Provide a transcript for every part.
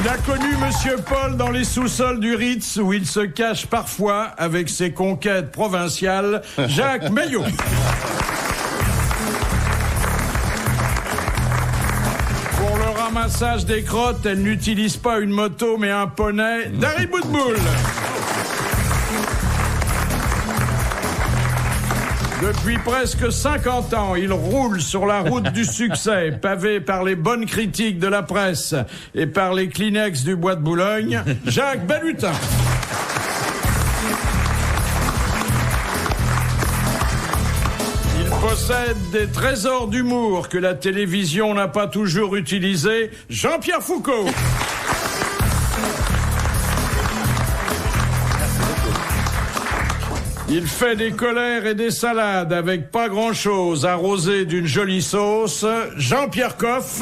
Il a connu Monsieur Paul dans les sous-sols du Ritz où il se cache parfois avec ses conquêtes provinciales. Jacques Maillot. Pour le ramassage des crottes, elle n'utilise pas une moto mais un poney. Dari Boudboul. Depuis presque 50 ans, il roule sur la route du succès, pavé par les bonnes critiques de la presse et par les Kleenex du Bois de Boulogne, Jacques Balutin. Il possède des trésors d'humour que la télévision n'a pas toujours utilisés, Jean-Pierre Foucault. Il fait des colères et des salades avec pas grand-chose, arrosé d'une jolie sauce. Jean-Pierre Coff.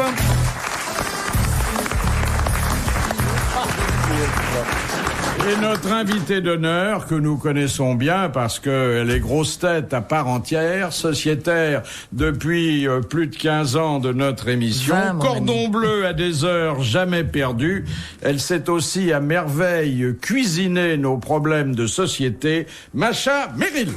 Et notre invitée d'honneur, que nous connaissons bien parce qu'elle est grosse tête à part entière, sociétaire depuis plus de 15 ans de notre émission, cordon bleu à des heures jamais perdues. Elle sait aussi à merveille cuisiner nos problèmes de société. Macha Merrill.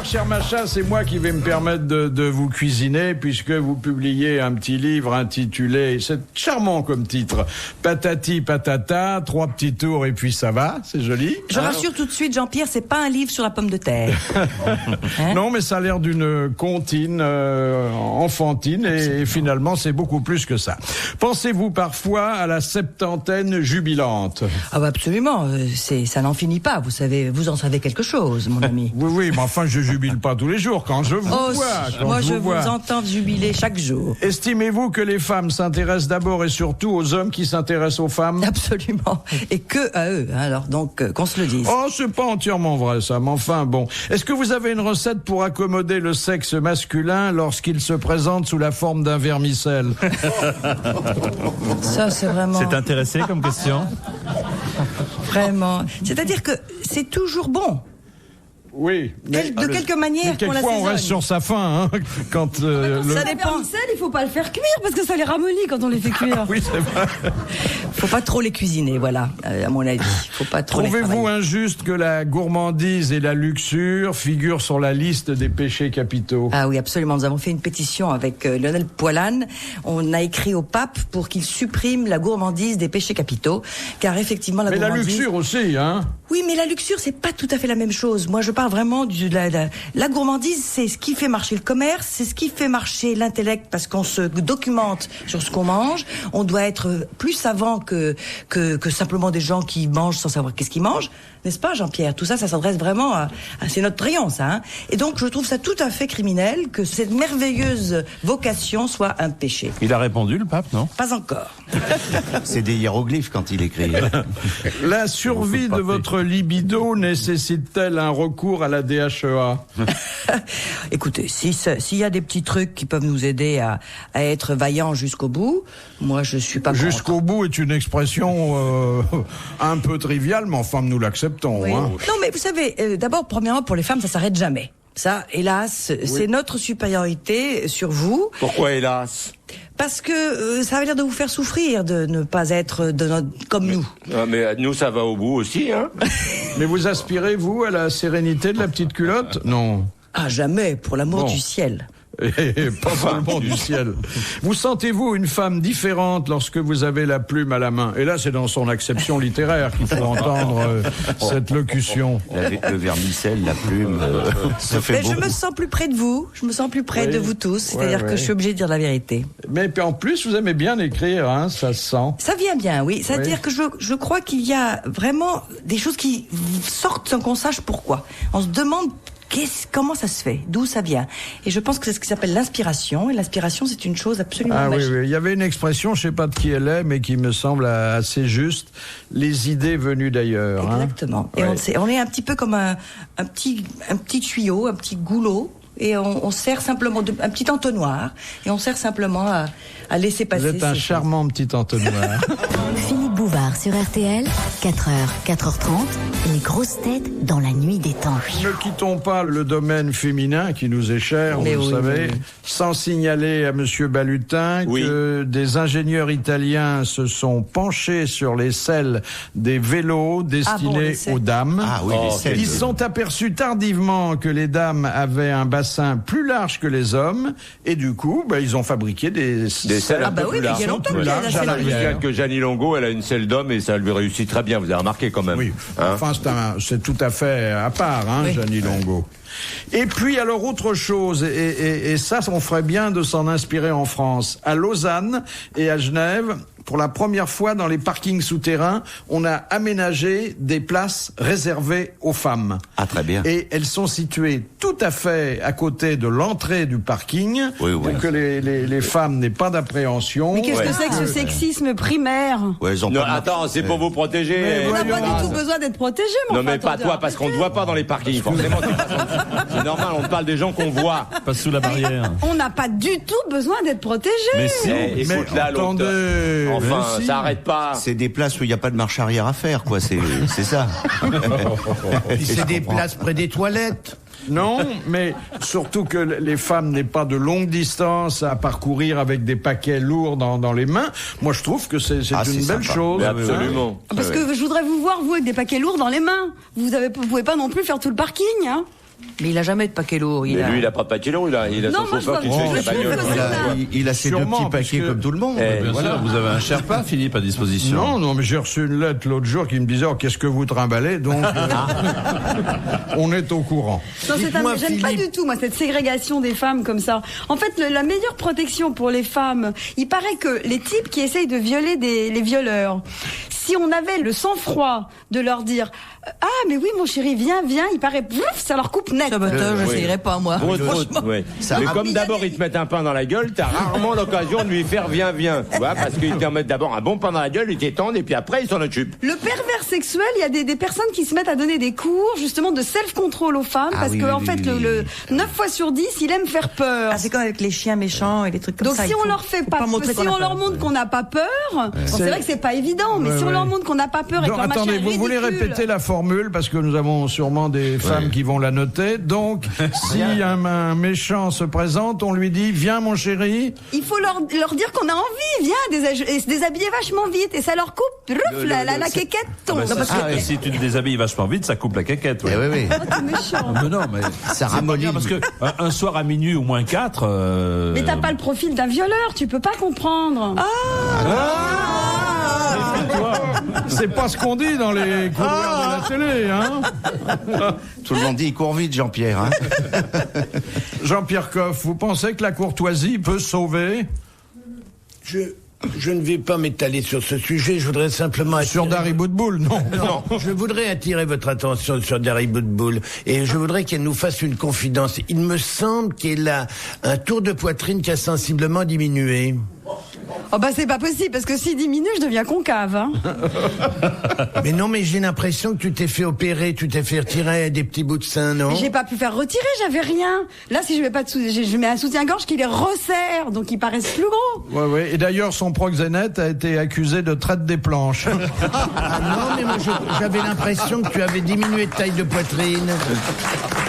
Cher Macha, c'est moi qui vais me permettre de vous cuisiner puisque vous publiez un petit livre intitulé, c'est charmant comme titre, Patati Patata, 3 petits tours et puis ça va, c'est joli. Je rassure tout de suite Jean-Pierre, c'est pas un livre sur la pomme de terre. Hein? Non, mais ça a l'air d'une comptine enfantine et finalement c'est beaucoup plus que ça. Pensez-vous parfois à la septantaine jubilante? Ah bah absolument, ça n'en finit pas, vous savez, vous en savez quelque chose, mon ami. Oui, mais enfin je jubile pas tous les jours quand je vous vois. Moi, je vous entends jubiler chaque jour. Estimez-vous que les femmes s'intéressent d'abord et surtout aux hommes qui s'intéressent aux femmes? Absolument. Et que à eux. Alors donc, qu'on se le dise. Oh, c'est pas entièrement vrai ça, mais enfin bon. Est-ce que vous avez une recette pour accommoder le sexe masculin lorsqu'il se présente sous la forme d'un vermicelle? Ça, c'est vraiment... C'est intéressé comme question? Vraiment. C'est-à-dire que c'est toujours bon. Oui. Mais de quelque manière qu'on quelquefois on reste sur sa faim, hein, quand ça dépend. Il faut pas le faire cuire parce que ça les ramollit quand on les fait cuire. Oui, c'est vrai. Faut pas trop les cuisiner, voilà, à mon avis. Faut pas trop. Trouvez-vous injuste que la gourmandise et la luxure figurent sur la liste des péchés capitaux? Ah oui, absolument. Nous avons fait une pétition avec Lionel Poilane. On a écrit au pape pour qu'il supprime la gourmandise des péchés capitaux, car effectivement la gourmandise... Mais la luxure aussi, hein? Oui, mais la luxure, c'est pas tout à fait la même chose. Moi, je parle vraiment la gourmandise, c'est ce qui fait marcher le commerce, c'est ce qui fait marcher l'intellect, parce qu'on se documente sur ce qu'on mange. On doit être plus savant que simplement des gens qui mangent sans savoir qu'est-ce qu'ils mangent. N'est-ce pas, Jean-Pierre? Tout ça, ça s'adresse vraiment c'est notre triomphe, ça, hein. Et donc, je trouve ça tout à fait criminel que cette merveilleuse vocation soit un péché. Il a répondu, le pape, non? Pas encore. C'est des hiéroglyphes quand il écrit. La survie de votre libido nécessite-t-elle un recours à la DHEA? Écoutez, s'il y a des petits trucs qui peuvent nous aider à être vaillants jusqu'au bout, moi, je suis pas contre. Jusqu'au bout est une expression un peu triviale, mais enfin, nous l'acceptons. Oui. Hein. Non, mais vous savez, d'abord, premièrement, pour les femmes, ça s'arrête jamais. Ça, hélas, c'est notre supériorité sur vous. Pourquoi hélas? Parce que ça a l'air de vous faire souffrir de ne pas être comme nous. Ah, mais nous, ça va au bout aussi, hein. Mais vous aspirez, vous, à la sérénité de la petite culotte? Non. Ah, jamais, pour l'amour du ciel. Et pas seulement du ciel. Vous sentez-vous une femme différente lorsque vous avez la plume à la main? Et là, c'est dans son acception littéraire qu'il faut entendre cette locution. Le vermicelle, la plume, ça fait beau. Je me sens plus près de vous. Je me sens plus près de vous tous. C'est-à-dire que je suis obligée de dire la vérité. Mais en plus, vous aimez bien écrire, hein, ça se sent. Ça vient bien, oui. C'est-à-dire que je crois qu'il y a vraiment des choses qui sortent sans qu'on sache pourquoi. On se demande comment ça se fait? D'où ça vient? Et je pense que c'est ce qui s'appelle l'inspiration. Et l'inspiration, c'est une chose absolument magique. Oui. Il y avait une expression, je sais pas de qui elle est, mais qui me semble assez juste. Les idées venues d'ailleurs. Exactement. Hein. Et on est un petit peu comme un petit tuyau, un petit goulot. Et on sert simplement un petit entonnoir. Et on sert simplement à laisser passer. Vous êtes un charmant petit entonnoir. Philippe Bouvard. soir sur RTL, 4h, 4h30, les grosses têtes dans la nuit des temps. Ne quittons pas le domaine féminin qui nous est cher, Mais vous oui, savez, oui. sans signaler à Monsieur Balutin que des ingénieurs italiens se sont penchés sur les selles des vélos destinés les selles. aux dames. Ah oui, les selles. Ils se sont aperçus tardivement que les dames avaient un bassin plus large que les hommes et du coup, ils ont fabriqué des selles un peu oui, plus mais il y a larges. longtemps plus qu'il y a larges la à selle. l'arrière. Que Jeannie Longo, elle a une selle d'homme et ça lui réussit très bien. Vous avez remarqué quand même. Oui, Hein enfin c'est tout à fait à part, Oui. Jeannie Longo. Et puis alors autre chose, et ça on ferait bien de s'en inspirer en France. À Lausanne et à Genève, pour la première fois dans les parkings souterrains, on a aménagé des places réservées aux femmes. Ah, très bien. Et elles sont situées tout à fait à côté de l'entrée du parking, Oui, oui. pour que les femmes n'aient pas d'appréhension. Mais qu'est-ce Ouais. que c'est que ce sexisme primaire? Ouais, ils ont Non, pas de- attends, c'est pour vous protéger. Mais On n'a voyons. pas du tout besoin d'être protégé, Non, enfin, mais pas attendez, toi, parce qu'on ne voit pas dans les parkings, forcément. C'est normal, on parle des gens qu'on voit. Passe sous la barrière. On n'a pas du tout besoin d'être protégé. Mais si. Eh, écoute là, l'autre. attendez, Enfin, mais si. ça arrête pas. C'est des places où il n'y a pas de marche arrière à faire, quoi. C'est ça. Puis c'est des places près des toilettes. Non, mais surtout que les femmes n'aient pas de longue distance à parcourir avec des paquets lourds dans les mains. Moi, je trouve que c'est Ah, une c'est belle sympa. chose. Mais absolument. Parce que je voudrais vous voir, vous, avec des paquets lourds dans les mains. Vous pouvez pas non plus faire tout le parking, hein. Mais il a jamais de paquet lourd. Mais lui, il a pas de paquet lourd, il a Non, son moi, chauffeur qui je te vois- fait je la trouve bagnole. que c'est ça. Il a ses deux Sûrement, petits paquets puisque- comme tout le monde. Eh, Bien voilà. sûr, vous avez un Sherpa, Philippe, à disposition. Non, mais j'ai reçu une lettre l'autre jour qui me disait qu'est-ce que vous trimballez, donc on est au courant. Non, Dites-moi, j'aime pas Philippe. du tout, moi, cette ségrégation des femmes comme ça. En fait, la meilleure protection pour les femmes, il paraît que les types qui essayent de violer les violeurs, si on avait le sang-froid de leur dire ah, mais oui, mon chéri, viens, il paraît, pouf, ça leur coupe net. Ça j'essayerais pas, moi. Grosse faute, ouais. Ça- Mais Ah, comme mais il y a d'abord des- ils te mettent un pain dans la gueule, t'as rarement l'occasion de lui faire viens, tu vois, parce qu'ils te mettent d'abord un bon pain dans la gueule, ils t'étendent et puis après ils s'en occupent. Le pervers sexuel, il y a des personnes qui se mettent à donner des cours, justement, de self-control aux femmes, Ah parce oui, que, oui, en oui, fait, oui, le 9 fois sur 10, il aime faire peur. Ah, c'est comme avec les chiens méchants et les trucs comme Donc ça. si il on faut- leur fait faut pas, montrer si qu'on a on leur peur. montre qu'on n'a pas peur, bon, c'est C'est- vrai que c'est pas évident, mais Ouais, si on ouais. leur montre qu'on n'a pas peur et que Donc, leur machin attendez, est vous voulez ridicule. répéter la formule parce que nous avons sûrement des femmes qui vont la noter. Donc, si un méchant se présente, on lui dit viens mon chéri. Il faut leur dire qu'on a envie, viens, et se déshabiller vachement vite, et ça leur coupe, la quéquette tombe. Ah, Non, parce que- si tu te déshabilles vachement vite, ça coupe la caquette. Eh oui, oui. Oh, t'es méchant. Mais non, mais Ça c'est pas ramollit. bien parce que un soir à minuit ou moins 4. Mais t'as pas le profil d'un violeur, tu peux pas comprendre. C'est pas ce qu'on dit dans les couloirs de la télé, hein. Tout le monde dit il court vite, Jean-Pierre. Hein. Jean-Pierre Coff, vous pensez que la courtoisie peut sauver Je ne vais pas m'étaler sur ce sujet, je voudrais simplement sur attirer... Dari Boudboul? Non. Non, je voudrais attirer votre attention sur Dari Boudboul et je voudrais qu'elle nous fasse une confidence. Il me semble qu'elle a un tour de poitrine qui a sensiblement diminué. Oh bah c'est pas possible, parce que s'il diminue, je deviens concave. Hein. Mais non, mais j'ai l'impression que tu t'es fait opérer, tu t'es fait retirer des petits bouts de sein, non? Mais j'ai pas pu faire retirer, j'avais rien. Là, si je mets pas de je mets un soutien-gorge qui les resserre, donc ils paraissent plus gros. Ouais, ouais. Et d'ailleurs, son proxénète a été accusé de traite des planches. Ah non, mais moi j'avais l'impression que tu avais diminué de taille de poitrine.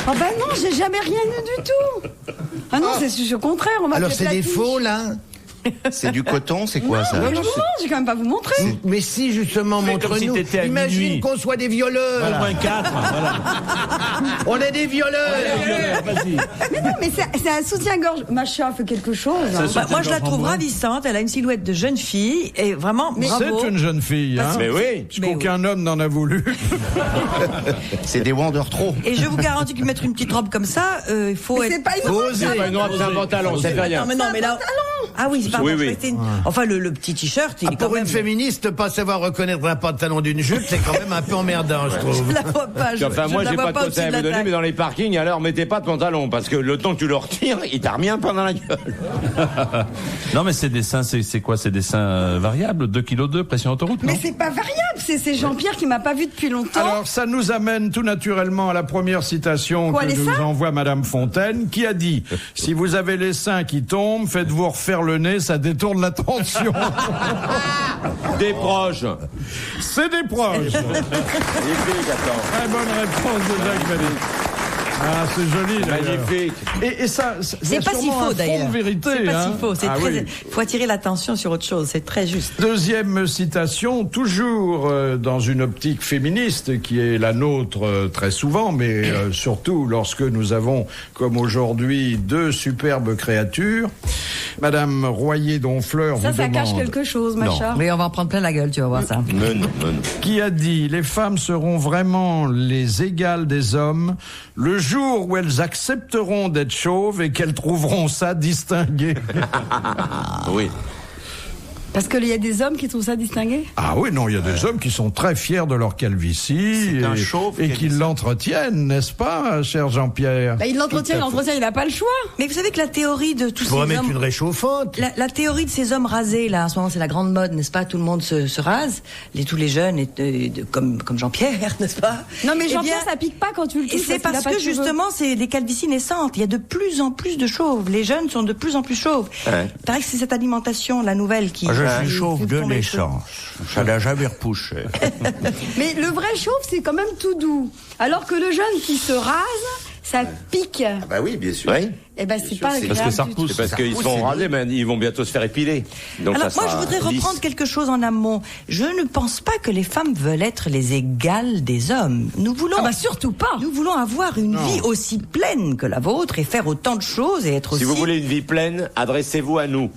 Oh bah non, j'ai jamais rien eu du tout. Ah non, c'est au contraire, on m'a Alors fait c'est des platiche. faux, là? C'est du coton, c'est quoi ça? Non, j'ai quand même pas vous montrer. Mais si, justement, Fais comme si montre-nous. t'étais à Imagine minuit. qu'on soit des violeurs. Au moins 4. Voilà. On est des violeurs. Vas-y. Mais non, mais c'est un soutien-gorge. Macha fait quelque chose. Hein. Bah, moi, je la trouve ravissante. Elle a une silhouette de jeune fille et vraiment, bravo. C'est une jeune fille, hein. Mais oui. Parce qu'aucun homme n'en a voulu. C'est des Wonder Trop. Et je vous garantis que mettre une petite robe comme ça, il faut Mais être. c'est pas une robe, C'est pas une robe, c'est un pantalon, ça fait rien. Non, mais là. Ah oui, pardon. Oui, je oui. croyais que c'était une- Enfin, le petit t-shirt, il est quand Pour même. une féministe, pas savoir reconnaître un pantalon d'une jupe, c'est quand même un peu emmerdant, je trouve. Je la vois pas. Puis enfin, je moi, la j'ai vois pas de au-dessus conseil à la vous donner, taille. mais dans les parkings, alors, mettez pas de pantalon, parce que le temps que tu le retires, il t'a remis un pain dans la gueule. Non, mais ces dessins, c'est quoi? Ces dessins variables? 2,2 kg, pression autoroute, non? Mais c'est pas variable, c'est Jean-Pierre qui m'a pas vu depuis longtemps. Alors, ça nous amène tout naturellement à la première citation Quoi, que les nous seins envoie Madame Fontaine, qui a dit « Si vous avez les seins qui tombent, faites-vous refaire le nez, ça détourne l'attention. Des proches. C'est des proches. Magnifique, attends. Très bonne réponse de Jacques Vallée. Ah, c'est joli, d'ailleurs. Magnifique. Et ça, C'est pas si faux d'ailleurs. Vérité, C'est pas hein. si faux. C'est Ah très. oui. Faut attirer l'attention sur autre chose. C'est très juste. Deuxième citation, toujours dans une optique féministe qui est la nôtre très souvent, mais surtout lorsque nous avons, comme aujourd'hui, deux superbes créatures. Madame Royer-Donfleur Ça vous demande... cache quelque chose, Macha. Mais on va en prendre plein la gueule, tu vas voir ça. Non, non. Qui a dit « Les femmes seront vraiment les égales des hommes le jour où elles accepteront d'être chauves et qu'elles trouveront ça distingué. » Oui. Parce qu'il y a des hommes qui trouvent ça distingué. Ah oui, non, il y a des hommes qui sont très fiers de leur calvitie C'est un chauve et qui a qui dit ça. l'entretiennent, n'est-ce pas, cher Jean-Pierre? Bah, il l'entretient, il n'a pas le choix. Mais vous savez que la théorie de tous Tu ces pourrais mettre hommes, une réchauffante. la théorie de ces hommes rasés là, en ce moment, c'est la grande mode, n'est-ce pas? Tout le monde se rase, tous les jeunes, comme Jean-Pierre, n'est-ce pas? Non, mais Eh Jean-Pierre, bien, ça pique pas quand tu le Et touches. c'est parce que justement, c'est des calvities naissantes. Il y a de plus en plus de chauves. Les jeunes sont de plus en plus chauves. Ouais. Il paraît que c'est cette alimentation, la nouvelle, qui. Je qui suis chauve fait de tomber les cheveux. naissance. Ça n'a jamais repoussé. Mais le vrai chauve, c'est quand même tout doux. Alors que le jeune qui se rase, ça pique. Bah oui, bien sûr. Oui. Eh ben, c'est pas agréable. Parce que ça du tout. repousse. C'est parce qu'ils se font raser, mais ils vont bientôt se faire épiler. Donc Alors ça moi, je sera voudrais lisse. reprendre quelque chose en amont. Je ne pense pas que les femmes veulent être les égales des hommes. Nous voulons. Ah bah surtout pas. Nous voulons avoir une vie aussi pleine que la vôtre et faire autant de choses et être Si aussi. vous voulez une vie pleine, adressez-vous à nous.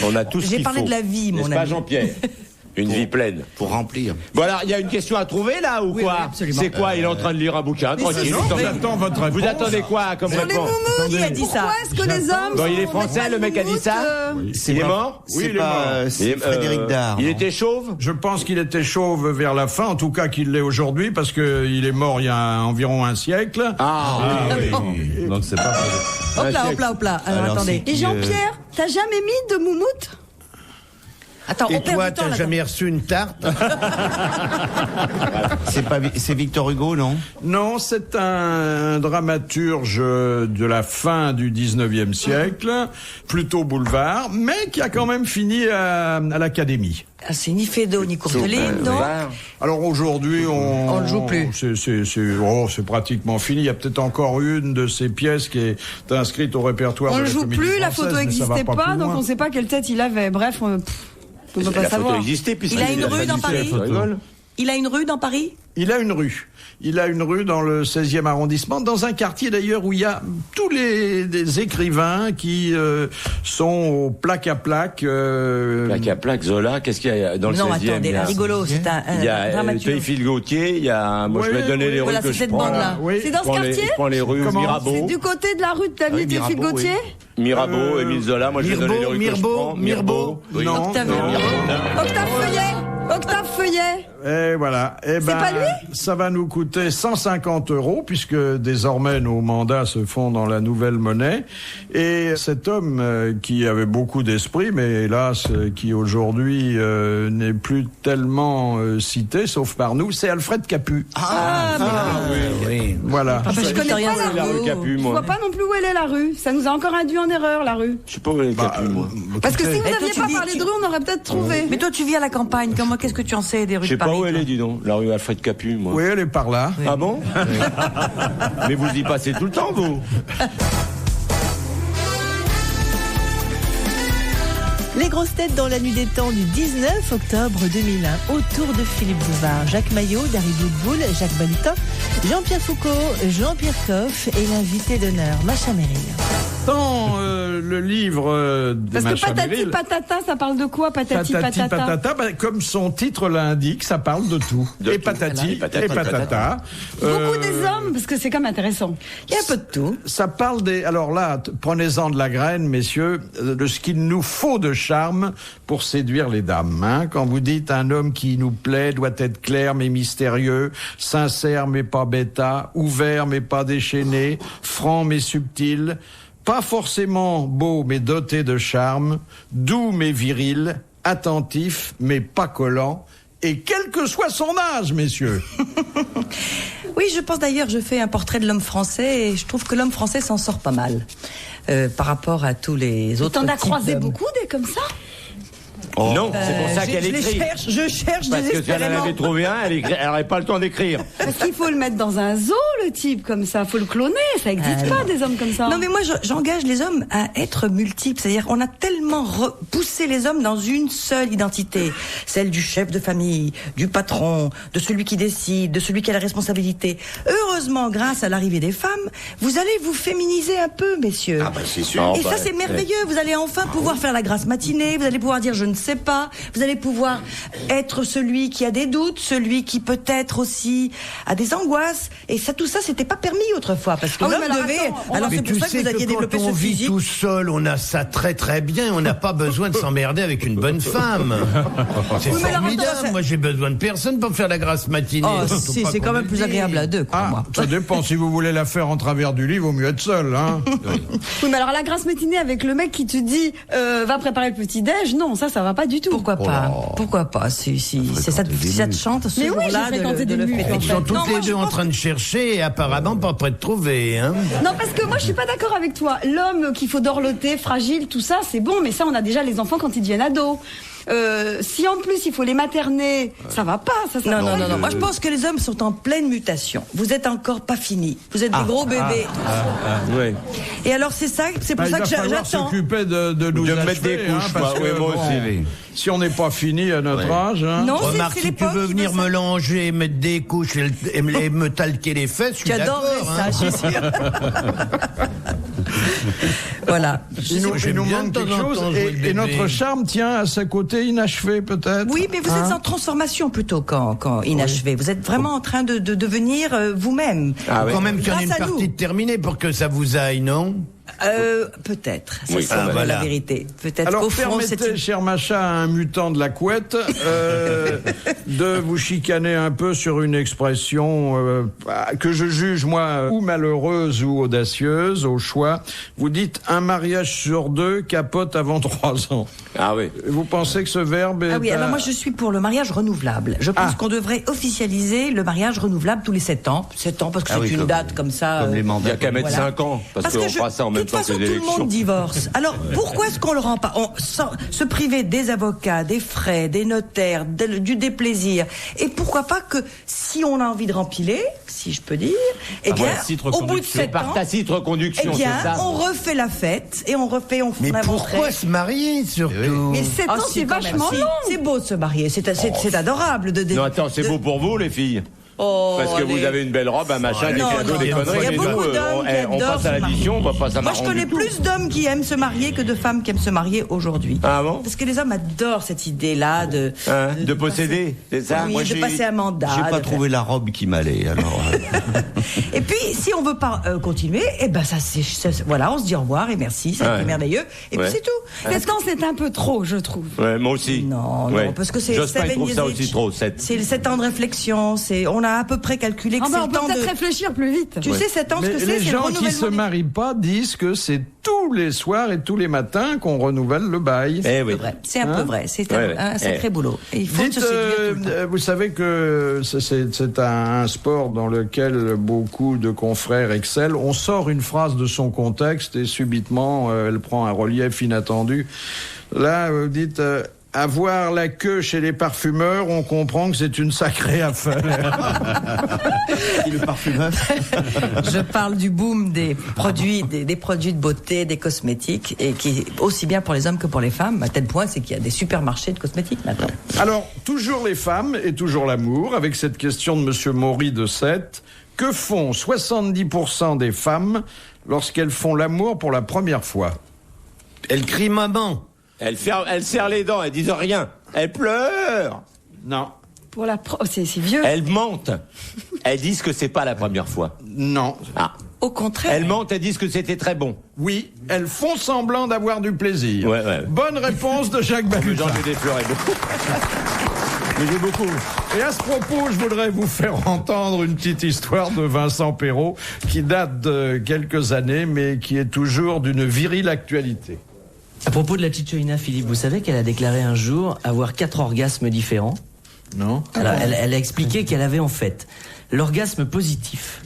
On a tout ce J'ai qu'il parlé faut. de la vie, mon N'est-ce pas, ami. Jean-Pierre? Une vie pleine. Pour remplir. Bon alors, il y a une question à trouver là ou Oui, quoi? oui, absolument. C'est quoi? Il est en train de lire un bouquin. Tranquille. Non, j'attends votre réponse. Vous attendez quoi comme Sur les réponse? moumous, Qui a dit ça? pourquoi est-ce que les hommes Bon, il est sont- français, mettent le mec a dit ça pas de moumoute, Il est mort? Oui, il est mort. Il est- Frédéric Dard. Il non était chauve? Je pense qu'il était chauve vers la fin, en tout cas qu'il l'est aujourd'hui, parce que il est mort il y a environ un siècle. Ah, oui. Donc c'est pas. Hop là, hop là, hop là. Alors, Alors, attendez. Et Jean-Pierre, t'as jamais mis de moumoute? Attends, Et on perd toi, du temps t'as là. jamais reçu une tarte? C'est Victor Hugo, non? Non, c'est un dramaturge de la fin du 19e siècle, plutôt boulevard, mais qui a quand même fini à l'Académie. Ah, c'est ni Fédo ni Courteline, non? Alors aujourd'hui, On le joue plus. C'est pratiquement fini. Il y a peut-être encore une de ces pièces qui est inscrite au répertoire On de le la joue Comédie plus, la Française, photo mais ça va n'existait pas, plus donc loin. on sait pas quelle tête il avait. Bref, on peut pas La photo savoir. existait puisque Il a une rue dans Paris? Tu rigoles? Il a une rue dans Paris? Il a une rue. Il a une rue dans le 16e arrondissement, dans un quartier d'ailleurs où il y a tous des écrivains qui sont au plaque à plaque. Plaque à plaque, Zola, qu'est-ce qu'il y a dans le Non, 16e? attendez, il y a- rigolo, c'est un Il y a dramaturge. Théophile Gautier, il y a, moi je Oui, vais donner oui, les voilà, rues que c'est je cette prends. bande-là. Oui. C'est dans ce quartier? Je prends les rues Comment Mirabeau, C'est du côté de la rue de ta vie, Théophile Mirabeau, Gautier? Mirabeau, Émile Zola, moi je vais donner les rues que je prends. Mirbeau. Oui. Non, Octave. non. Octave Feuillet! Octave Feuillet! Et voilà. Eh ben, pas lui ça va nous coûter 150 €, puisque désormais nos mandats se font dans la nouvelle monnaie. Et cet homme qui avait beaucoup d'esprit, mais hélas, qui aujourd'hui n'est plus tellement cité, sauf par nous, c'est Alfred Capu. Oui. Voilà. Je connais rien pas de la La rue rue. Capu, Je moi. vois pas non plus où elle est la rue. Ça nous a encore induit en erreur, la rue. Je sais pas où est Capu, moi. Parce que si vous toi, n'aviez tu pas dis- parlé tu- de rue, on aurait peut-être trouvé. Mais toi, tu vis à la campagne. Comment, qu'est-ce que tu en sais des rues Je sais de pas Paris? où elle toi est, dis donc, la rue Alfred Capu, moi. Oui, elle est par là. Ah bon? Mais vous y passez tout le temps, vous? Les grosses têtes dans la nuit des temps du 19 octobre 2001, autour de Philippe Bouvard, Jacques Maillot, Dari Boudboul, Jacques Balutin, Jean-Pierre Foucault, Jean-Pierre Coff et l'invité d'honneur, Macha Merrill. Dans le livre de Parce que Macha patati Merrill, patata, ça parle de quoi, patati Patati patata? patata, bah, comme son titre l'indique, ça parle de tout. De et tout. patati, Voilà. et patata. Beaucoup des hommes, parce que c'est quand même intéressant. Il y a un peu de tout. Ça parle des... Alors là, prenez-en de la graine, messieurs, de ce qu'il nous faut de charme pour séduire les dames. Hein. Quand vous dites un homme qui nous plaît doit être clair mais mystérieux, sincère mais pas bêta, ouvert mais pas déchaîné, franc mais subtil, pas forcément beau mais doté de charme, doux mais viril, attentif mais pas collant, et quel que soit son âge, messieurs. Oui, je pense d'ailleurs, je fais un portrait de l'homme français et je trouve que l'homme français s'en sort pas mal. par rapport à tous les autres. T'en as types croisé d'hommes. beaucoup des comme ça? Non, c'est pour ça qu'elle écrit. Je cherche Parce que si elle en désespérément. avait trouvé un, elle n'aurait pas le temps d'écrire. Parce qu'il faut le mettre dans un zoo, le type, comme ça. Faut le cloner. Ça n'existe pas, des hommes comme ça. Non mais moi j'engage les hommes à être multiples, c'est-à-dire on a tellement repoussé les hommes dans une seule identité, celle du chef de famille, du patron, de celui qui décide, de celui qui a la responsabilité. Heureusement, grâce à l'arrivée des femmes, vous allez vous féminiser un peu, messieurs. Ah bah c'est sûr. Et ça c'est merveilleux, vous allez enfin pouvoir faire la grasse matinée, vous allez pouvoir dire je ne sais pas, vous allez pouvoir être celui qui a des doutes, celui qui peut-être aussi a des angoisses, et ça tout ça c'était pas permis autrefois, parce que Ah oui, l'homme mais alors, devait... attends, Alors Mais c'est tu pour ça que sais vous aviez que développé quand on ce vit physique. tout seul, on a ça très très bien. On n'a pas besoin de s'emmerder avec une bonne femme. C'est Oui, mais alors, formidable. attends, ça- Moi, j'ai besoin de personne pour faire la grasse matinée. Oh, Surtout si, pas c'est qu'on quand me même plus le agréable à dise. deux, crois-moi. Ça dépend. Si vous voulez la faire en travers du lit, vaut mieux être seul. Hein. Oui, mais alors la grasse matinée avec le mec qui te dit va préparer le petit-déj, non, ça va pas du tout. Pourquoi pas? Pourquoi pas? Si ça te chante ce Mais oui, jour-là j'ai fréquenté de des le mufs, fêter. en Ils fait. sont toutes Non, moi, les je deux en pense- train de chercher et apparemment pas près de trouver. Hein. Non, parce que moi je suis pas d'accord avec toi. L'homme qu'il faut dorloter, fragile, tout ça, c'est bon, mais ça on a déjà les enfants quand ils deviennent ados. Si en plus il faut les materner, ça va pas. Ça Non, va non, pas. non. Moi, je pense que les hommes sont en pleine mutation. Vous êtes encore pas finis. Vous êtes des gros bébés. Oui. Et alors, c'est pour Il ça va que falloir j'attends. s'occuper de nous De me achever, mettre des couches, parce moi. que, Oui, moi bon, aussi. si on n'est pas fini à notre âge... Hein. Non, Remarque, c'est si tu l'époque veux qui venir veut ça. me langer, mettre des couches et me talquer les fesses, je suis Tu d'accord. adorerais ça, hein. je suis sûre. Voilà. Il nous J'aime bien manque de temps quelque en chose temps jouer le et bébé. notre charme tient à ce côté inachevé peut-être. Oui, mais vous êtes en transformation plutôt quand inachevé. Vous êtes vraiment en train de devenir vous-même. Ah oui. Quand même qu'il y en a une Grâce à nous. partie de terminée pour que ça vous aille, non? Peut-être. Ça, Oui, c'est ah, voilà. la vérité. Peut-être Alors qu'au fond, permettez, cher Macha, à un mutant de la couette, de vous chicaner un peu sur une expression que je juge, moi, ou malheureuse ou audacieuse, au choix. Vous dites un mariage sur deux capote avant 3 ans. Ah oui. Vous pensez que ce verbe est... Ah oui, alors moi je suis pour le mariage renouvelable. Je pense qu'on devrait officialiser le mariage renouvelable tous les 7 ans. 7 ans parce que c'est une date comme ça. Comme les Il n'y mandats. a qu'à mettre Voilà. 5 ans, parce qu'on fera ça en de même toute temps façon, que les tout le élections. monde divorce. Alors pourquoi est-ce qu'on le rend pas sans se priver des avocats, des frais, des notaires, du déplaisir. Et pourquoi pas que si on a envie de rempiler, si je peux dire, eh bien, titre au bout de reconduction. 7 Par ans, tacite reconduction, eh bien, c'est ça. on refait la fête et on Mais inventerait. pourquoi se marier surtout? Mais 7 Ah, ans, si, c'est quand même, vachement si. long. C'est beau de se marier, c'est adorable de Non, attends, c'est beau pour vous, les filles. Oh, Parce que vous allez. avez une belle robe, un machin, des Non, cadeaux, non, des non. conneries. Il y a mais beaucoup nous, d'hommes qui on adorent passe se à l'addition, on va pas Moi, je s'amarrer connais du tout. plus d'hommes qui aiment se marier que de femmes qui aiment se marier aujourd'hui. Ah bon? Parce que les hommes adorent cette idée-là de... Hein, de posséder, c'est ça? Oui, Moi, de passer un mandat. J'ai pas de trouvé la robe qui m'allait. Alors, Et puis, si on veut pas continuer, eh ben ça, voilà, on se dit au revoir et merci, ça a été Ouais. merveilleux. Et Ouais. puis c'est tout. 7 ans, c'est un peu trop, je trouve. Ouais, moi aussi. Non, Ouais. non, parce que c'est... Jospin, il trouve ça seven aussi years trop, each. 7. C'est 7 ans de réflexion, on a à peu près calculé que Ah c'est bah, on le peut temps peut-être de... réfléchir plus vite. Tu sais, 7 ans, ce Mais que c'est les le gens qui se renouvellement des- marient pas disent que c'est tous les soirs et tous les matins qu'on renouvelle le bail. Eh oui. C'est un peu vrai, c'est Ouais, ouais. un sacré boulot. Et il faut Dites, se séduire tout le temps. vous savez que c'est un sport dans lequel beaucoup de confrères excellent. On sort une phrase de son contexte et subitement elle prend un relief inattendu. Là, vous dites avoir la queue chez les parfumeurs, on comprend que c'est une sacrée affaire. le parfumeur. Je parle du boom des produits, des produits de beauté, des cosmétiques, et qui est aussi bien pour les hommes que pour les femmes, à tel point c'est qu'il y a des supermarchés de cosmétiques maintenant. Alors, toujours les femmes et toujours l'amour, avec cette question de Monsieur Maury de Sète. Que font 70% des femmes lorsqu'elles font l'amour pour la première fois? Elle crie maman. Elle serre les dents, elle dit rien. Elle pleure. Non. Pour la c'est vieux. Elle mente. Elles disent que c'est pas la première fois. Non. Ah. Au contraire. Elles mentent, elles disent que c'était très bon. Oui, elles font semblant d'avoir du plaisir. Ouais, ouais. Bonne réponse de Jacques Balutin. J'en ai déploré beaucoup. Mais j'ai beaucoup. Et à ce propos, je voudrais vous faire entendre une petite histoire de Vincent Perrault qui date de quelques années, mais qui est toujours d'une virile actualité. À propos de la Tchétchénie, Philippe, vous savez qu'elle a déclaré un jour avoir 4 orgasmes différents. Non. Alors, elle a expliqué qu'elle avait en fait l'orgasme positif,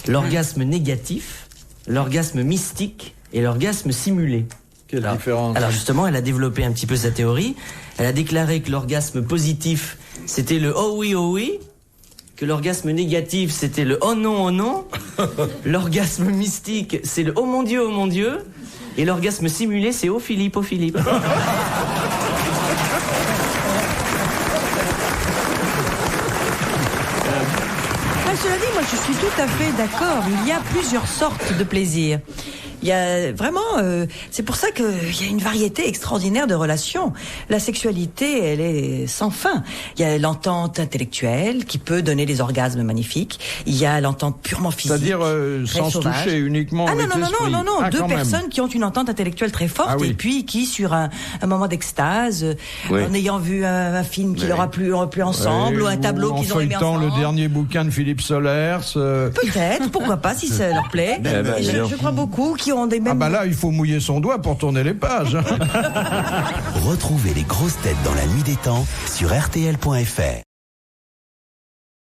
l'orgasme négatif, l'orgasme mystique et l'orgasme simulé. Quelle différence? Alors justement, elle a développé un petit peu sa théorie. Elle a déclaré que l'orgasme positif, c'était le oh oui, que l'orgasme négatif, c'était le oh non, l'orgasme mystique, c'est le oh mon Dieu, et l'orgasme simulé, c'est oh Philippe. Cela dit, moi je suis tout à fait d'accord. Il y a plusieurs sortes de plaisir. Il y a vraiment, c'est pour ça qu'il y a une variété extraordinaire de relations. La sexualité, elle est sans fin. Il y a l'entente intellectuelle qui peut donner des orgasmes magnifiques. Il y a l'entente purement physique. C'est-à-dire très sans se sauvage. toucher uniquement avec l'esprit. Non. Ah, Deux quand même. personnes qui ont une entente intellectuelle très forte et puis qui, sur un moment d'extase, en ayant vu un film qui leur a plu ensemble ou un tableau qu'ils ont aimé ensemble. En feuilletant le dernier bouquin de Philippe Solers. Peut-être, pourquoi pas, si ça leur plaît. Et je crois beaucoup qui ont des mêmes... Ah bah là, il faut mouiller son doigt pour tourner les pages. Retrouvez les grosses têtes dans la nuit des temps sur RTL.fr.